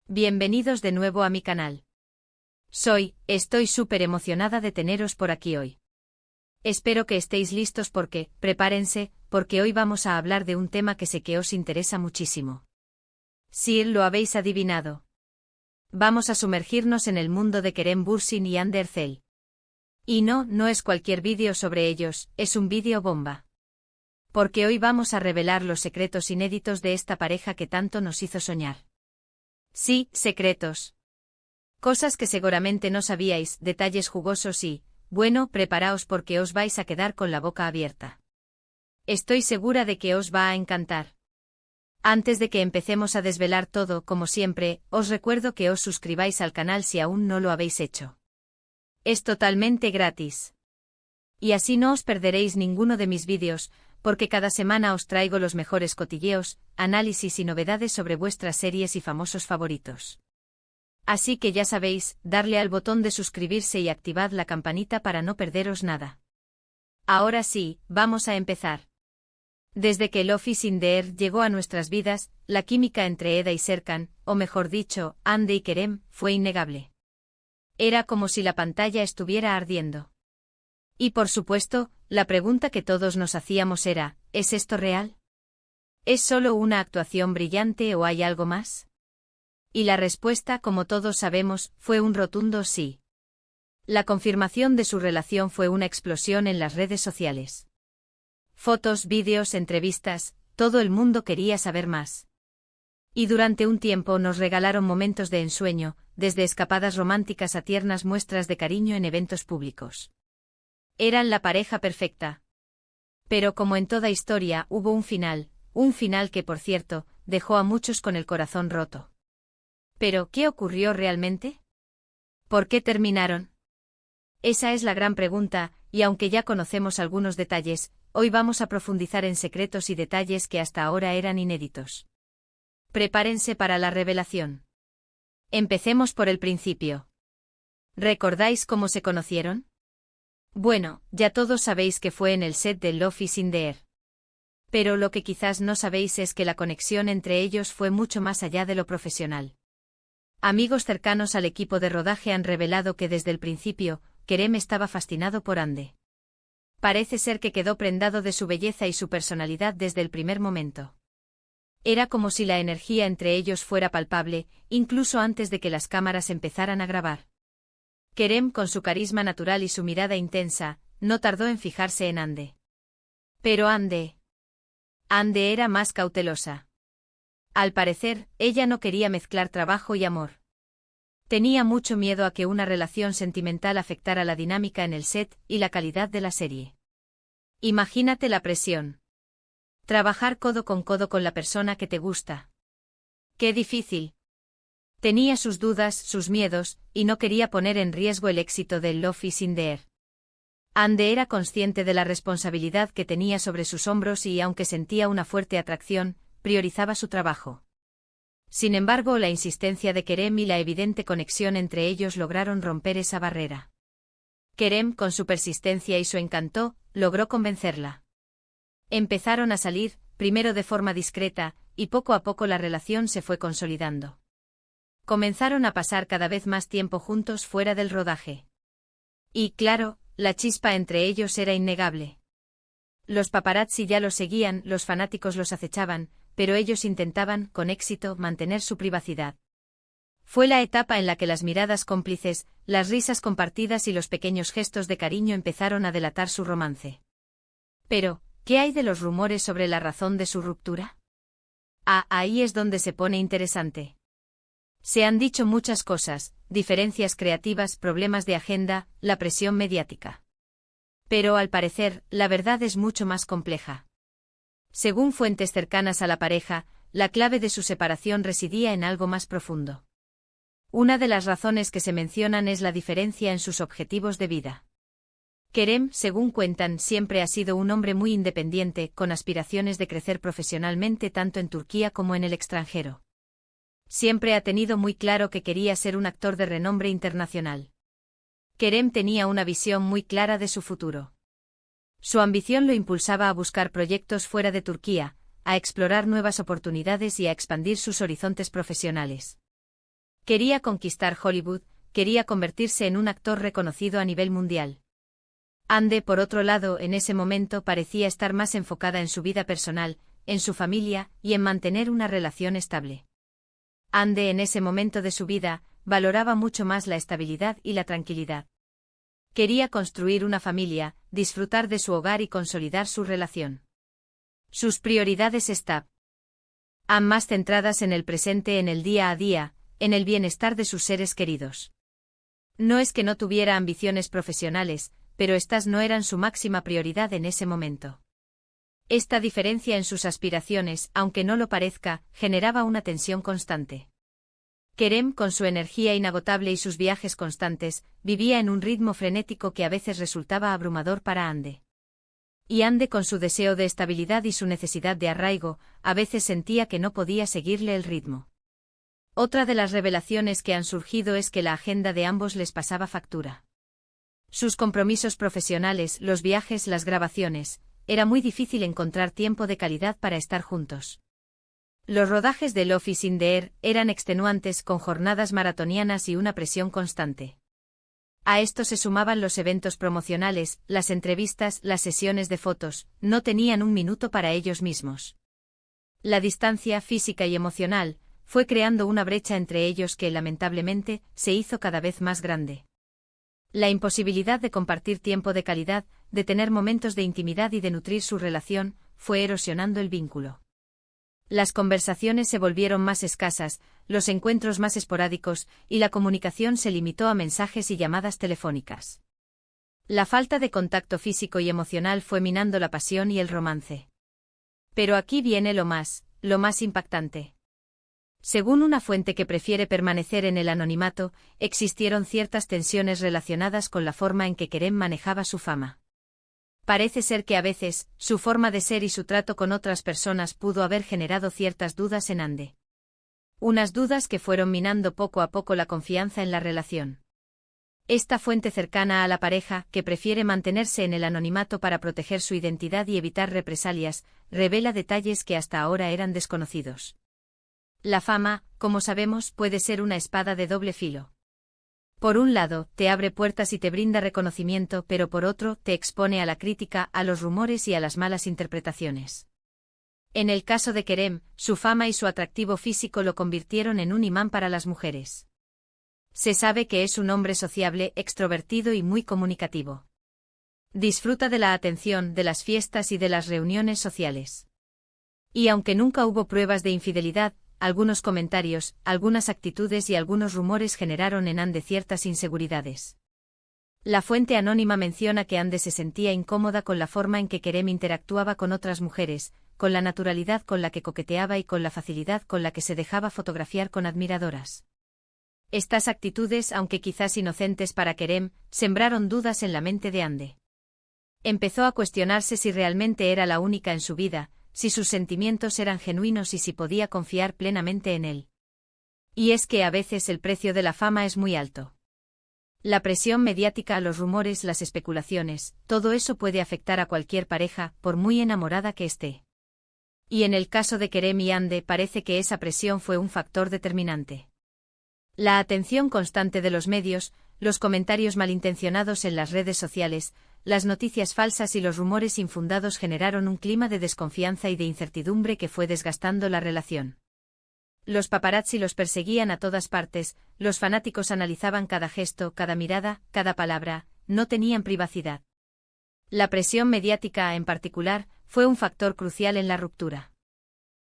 Bienvenidos de nuevo a mi canal. Estoy súper emocionada de teneros por aquí hoy. Espero que estéis listos prepárense, porque hoy vamos a hablar de un tema que sé que os interesa muchísimo. Sí, lo habéis adivinado. Vamos a sumergirnos en el mundo de Kerem Bürsin y Hande Erçel. Y no es cualquier vídeo sobre ellos, es un vídeo bomba. Porque hoy vamos a revelar los secretos inéditos de esta pareja que tanto nos hizo soñar. Sí, secretos. Cosas que seguramente no sabíais, detalles jugosos y, bueno, preparaos porque os vais a quedar con la boca abierta. Estoy segura de que os va a encantar. Antes de que empecemos a desvelar todo, como siempre, os recuerdo que os suscribáis al canal si aún no lo habéis hecho. Es totalmente gratis. Y así no os perderéis ninguno de mis vídeos, porque cada semana os traigo los mejores cotilleos, análisis y novedades sobre vuestras series y famosos favoritos. Así que ya sabéis, darle al botón de suscribirse y activad la campanita para no perderos nada. Ahora sí, vamos a empezar. Desde que Love is in the air llegó a nuestras vidas, la química entre Eda y Serkan, o mejor dicho, Hande y Kerem, fue innegable. Era como si la pantalla estuviera ardiendo. Y por supuesto, la pregunta que todos nos hacíamos era, ¿es esto real? ¿Es solo una actuación brillante o hay algo más? Y la respuesta, como todos sabemos, fue un rotundo sí. La confirmación de su relación fue una explosión en las redes sociales. Fotos, vídeos, entrevistas, todo el mundo quería saber más. Y durante un tiempo nos regalaron momentos de ensueño, desde escapadas románticas a tiernas muestras de cariño en eventos públicos. Eran la pareja perfecta. Pero como en toda historia, hubo un final que, por cierto, dejó a muchos con el corazón roto. ¿Pero qué ocurrió realmente? ¿Por qué terminaron? Esa es la gran pregunta, y aunque ya conocemos algunos detalles, hoy vamos a profundizar en secretos y detalles que hasta ahora eran inéditos. Prepárense para la revelación. Empecemos por el principio. ¿Recordáis cómo se conocieron? Bueno, ya todos sabéis que fue en el set de Love is in the air. Pero lo que quizás no sabéis es que la conexión entre ellos fue mucho más allá de lo profesional. Amigos cercanos al equipo de rodaje han revelado que desde el principio, Kerem estaba fascinado por Hande. Parece ser que quedó prendado de su belleza y su personalidad desde el primer momento. Era como si la energía entre ellos fuera palpable, incluso antes de que las cámaras empezaran a grabar. Kerem, con su carisma natural y su mirada intensa, no tardó en fijarse en Hande. Pero Hande era más cautelosa. Al parecer, ella no quería mezclar trabajo y amor. Tenía mucho miedo a que una relación sentimental afectara la dinámica en el set y la calidad de la serie. Imagínate la presión. Trabajar codo con la persona que te gusta. ¡Qué difícil! Tenía sus dudas, sus miedos, y no quería poner en riesgo el éxito de Love is in the air. Hande era consciente de la responsabilidad que tenía sobre sus hombros y, aunque sentía una fuerte atracción, priorizaba su trabajo. Sin embargo, la insistencia de Kerem y la evidente conexión entre ellos lograron romper esa barrera. Kerem, con su persistencia y su encanto, logró convencerla. Empezaron a salir, primero de forma discreta, y poco a poco la relación se fue consolidando. Comenzaron a pasar cada vez más tiempo juntos fuera del rodaje. Y, claro, la chispa entre ellos era innegable. Los paparazzi ya los seguían, los fanáticos los acechaban, pero ellos intentaban, con éxito, mantener su privacidad. Fue la etapa en la que las miradas cómplices, las risas compartidas y los pequeños gestos de cariño empezaron a delatar su romance. Pero, ¿qué hay de los rumores sobre la razón de su ruptura? Ahí es donde se pone interesante. Se han dicho muchas cosas, diferencias creativas, problemas de agenda, la presión mediática. Pero al parecer, la verdad es mucho más compleja. Según fuentes cercanas a la pareja, la clave de su separación residía en algo más profundo. Una de las razones que se mencionan es la diferencia en sus objetivos de vida. Kerem, según cuentan, siempre ha sido un hombre muy independiente, con aspiraciones de crecer profesionalmente tanto en Turquía como en el extranjero. Siempre ha tenido muy claro que quería ser un actor de renombre internacional. Kerem tenía una visión muy clara de su futuro. Su ambición lo impulsaba a buscar proyectos fuera de Turquía, a explorar nuevas oportunidades y a expandir sus horizontes profesionales. Quería conquistar Hollywood, quería convertirse en un actor reconocido a nivel mundial. Ande, por otro lado, en ese momento parecía estar más enfocada en su vida personal, en su familia y en mantener una relación estable. Ande, en ese momento de su vida, valoraba mucho más la estabilidad y la tranquilidad. Quería construir una familia, disfrutar de su hogar y consolidar su relación. Sus prioridades estaban más centradas en el presente, en el día a día, en el bienestar de sus seres queridos. No es que no tuviera ambiciones profesionales, pero estas no eran su máxima prioridad en ese momento. Esta diferencia en sus aspiraciones, aunque no lo parezca, generaba una tensión constante. Kerem, con su energía inagotable y sus viajes constantes, vivía en un ritmo frenético que a veces resultaba abrumador para Ande. Y Ande, con su deseo de estabilidad y su necesidad de arraigo, a veces sentía que no podía seguirle el ritmo. Otra de las revelaciones que han surgido es que la agenda de ambos les pasaba factura. Sus compromisos profesionales, los viajes, las grabaciones, era muy difícil encontrar tiempo de calidad para estar juntos. Los rodajes de Love is in the Air eran extenuantes, con jornadas maratonianas y una presión constante. A esto se sumaban los eventos promocionales, las entrevistas, las sesiones de fotos, no tenían un minuto para ellos mismos. La distancia física y emocional fue creando una brecha entre ellos que, lamentablemente, se hizo cada vez más grande. La imposibilidad de compartir tiempo de calidad, de tener momentos de intimidad y de nutrir su relación, fue erosionando el vínculo. Las conversaciones se volvieron más escasas, los encuentros más esporádicos, y la comunicación se limitó a mensajes y llamadas telefónicas. La falta de contacto físico y emocional fue minando la pasión y el romance. Pero aquí viene lo más impactante. Según una fuente que prefiere permanecer en el anonimato, existieron ciertas tensiones relacionadas con la forma en que Kerem manejaba su fama. Parece ser que a veces, su forma de ser y su trato con otras personas pudo haber generado ciertas dudas en Ande. Unas dudas que fueron minando poco a poco la confianza en la relación. Esta fuente cercana a la pareja, que prefiere mantenerse en el anonimato para proteger su identidad y evitar represalias, revela detalles que hasta ahora eran desconocidos. La fama, como sabemos, puede ser una espada de doble filo. Por un lado, te abre puertas y te brinda reconocimiento, pero por otro, te expone a la crítica, a los rumores y a las malas interpretaciones. En el caso de Kerem, su fama y su atractivo físico lo convirtieron en un imán para las mujeres. Se sabe que es un hombre sociable, extrovertido y muy comunicativo. Disfruta de la atención, de las fiestas y de las reuniones sociales. Y aunque nunca hubo pruebas de infidelidad, algunos comentarios, algunas actitudes y algunos rumores generaron en Ande ciertas inseguridades. La fuente anónima menciona que Ande se sentía incómoda con la forma en que Kerem interactuaba con otras mujeres, con la naturalidad con la que coqueteaba y con la facilidad con la que se dejaba fotografiar con admiradoras. Estas actitudes, aunque quizás inocentes para Kerem, sembraron dudas en la mente de Ande. Empezó a cuestionarse si realmente era la única en su vida, si sus sentimientos eran genuinos y si podía confiar plenamente en él. Y es que a veces el precio de la fama es muy alto. La presión mediática, los rumores, las especulaciones, todo eso puede afectar a cualquier pareja, por muy enamorada que esté. Y en el caso de Kerem y Ande parece que esa presión fue un factor determinante. La atención constante de los medios, los comentarios malintencionados en las redes sociales, las noticias falsas y los rumores infundados generaron un clima de desconfianza y de incertidumbre que fue desgastando la relación. Los paparazzi los perseguían a todas partes, los fanáticos analizaban cada gesto, cada mirada, cada palabra, no tenían privacidad. La presión mediática, en particular, fue un factor crucial en la ruptura.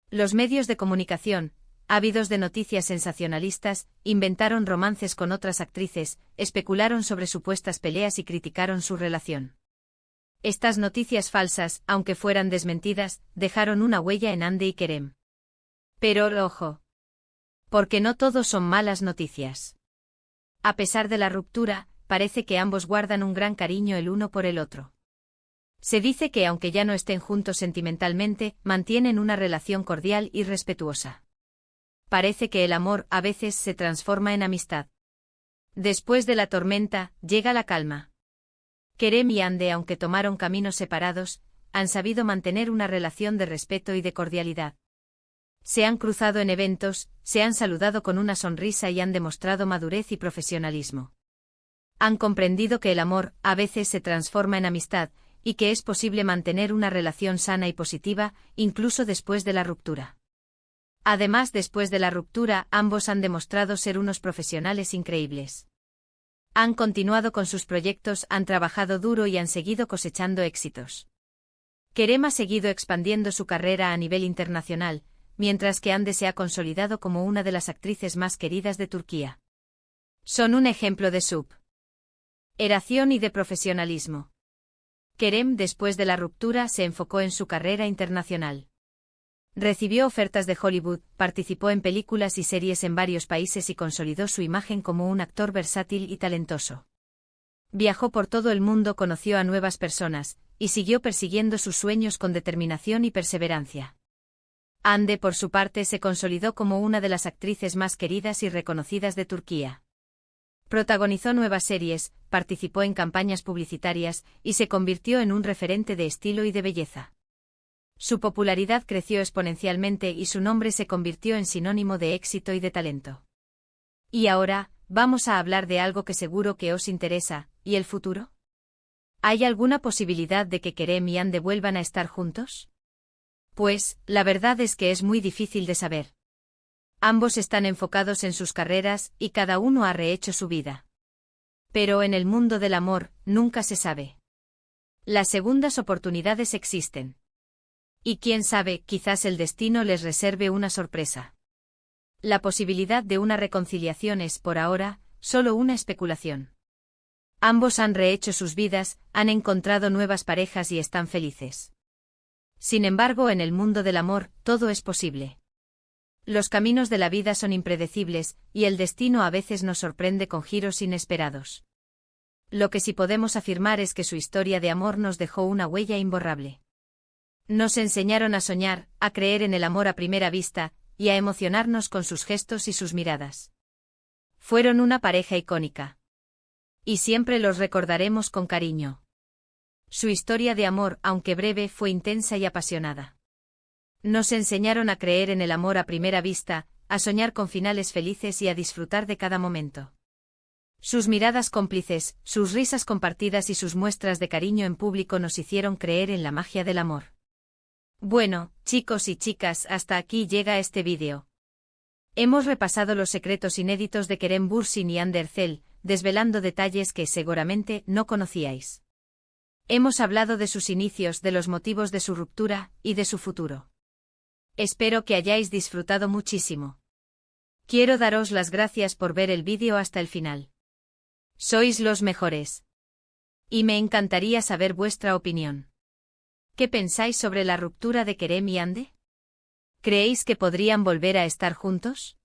Los medios de comunicación, ávidos de noticias sensacionalistas, inventaron romances con otras actrices, especularon sobre supuestas peleas y criticaron su relación. Estas noticias falsas, aunque fueran desmentidas, dejaron una huella en Ande y Kerem. Pero, ojo. Porque no todos son malas noticias. A pesar de la ruptura, parece que ambos guardan un gran cariño el uno por el otro. Se dice que aunque ya no estén juntos sentimentalmente, mantienen una relación cordial y respetuosa. Parece que el amor a veces se transforma en amistad. Después de la tormenta, llega la calma. Kerem y Ande, aunque tomaron caminos separados, han sabido mantener una relación de respeto y de cordialidad. Se han cruzado en eventos, se han saludado con una sonrisa y han demostrado madurez y profesionalismo. Han comprendido que el amor, a veces, se transforma en amistad, y que es posible mantener una relación sana y positiva, incluso después de la ruptura. Además, después de la ruptura, ambos han demostrado ser unos profesionales increíbles. Han continuado con sus proyectos, han trabajado duro y han seguido cosechando éxitos. Kerem ha seguido expandiendo su carrera a nivel internacional, mientras que Hande se ha consolidado como una de las actrices más queridas de Turquía. Son un ejemplo de superación y de profesionalismo. Kerem, después de la ruptura, se enfocó en su carrera internacional. Recibió ofertas de Hollywood, participó en películas y series en varios países y consolidó su imagen como un actor versátil y talentoso. Viajó por todo el mundo, conoció a nuevas personas, y siguió persiguiendo sus sueños con determinación y perseverancia. Hande, por su parte, se consolidó como una de las actrices más queridas y reconocidas de Turquía. Protagonizó nuevas series, participó en campañas publicitarias, y se convirtió en un referente de estilo y de belleza. Su popularidad creció exponencialmente y su nombre se convirtió en sinónimo de éxito y de talento. Y ahora, vamos a hablar de algo que seguro que os interesa, ¿y el futuro? ¿Hay alguna posibilidad de que Kerem y Hande vuelvan a estar juntos? Pues, la verdad es que es muy difícil de saber. Ambos están enfocados en sus carreras y cada uno ha rehecho su vida. Pero en el mundo del amor, nunca se sabe. Las segundas oportunidades existen. Y quién sabe, quizás el destino les reserve una sorpresa. La posibilidad de una reconciliación es, por ahora, solo una especulación. Ambos han rehecho sus vidas, han encontrado nuevas parejas y están felices. Sin embargo, en el mundo del amor, todo es posible. Los caminos de la vida son impredecibles, y el destino a veces nos sorprende con giros inesperados. Lo que sí podemos afirmar es que su historia de amor nos dejó una huella imborrable. Nos enseñaron a soñar, a creer en el amor a primera vista, y a emocionarnos con sus gestos y sus miradas. Fueron una pareja icónica. Y siempre los recordaremos con cariño. Su historia de amor, aunque breve, fue intensa y apasionada. Nos enseñaron a creer en el amor a primera vista, a soñar con finales felices y a disfrutar de cada momento. Sus miradas cómplices, sus risas compartidas y sus muestras de cariño en público nos hicieron creer en la magia del amor. Bueno, chicos y chicas, hasta aquí llega este vídeo. Hemos repasado los secretos inéditos de Kerem Bürsin y Hande Erçel, desvelando detalles que seguramente no conocíais. Hemos hablado de sus inicios, de los motivos de su ruptura y de su futuro. Espero que hayáis disfrutado muchísimo. Quiero daros las gracias por ver el vídeo hasta el final. Sois los mejores. Y me encantaría saber vuestra opinión. ¿Qué pensáis sobre la ruptura de Kerem y Hande? ¿Creéis que podrían volver a estar juntos?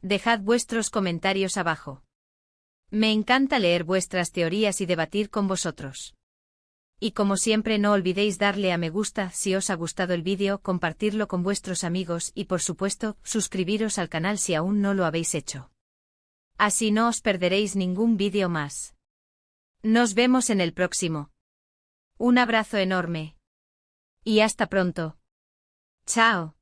Dejad vuestros comentarios abajo. Me encanta leer vuestras teorías y debatir con vosotros. Y como siempre, no olvidéis darle a me gusta si os ha gustado el vídeo, compartirlo con vuestros amigos y, por supuesto, suscribiros al canal si aún no lo habéis hecho. Así no os perderéis ningún vídeo más. Nos vemos en el próximo. Un abrazo enorme. Y hasta pronto. Chao.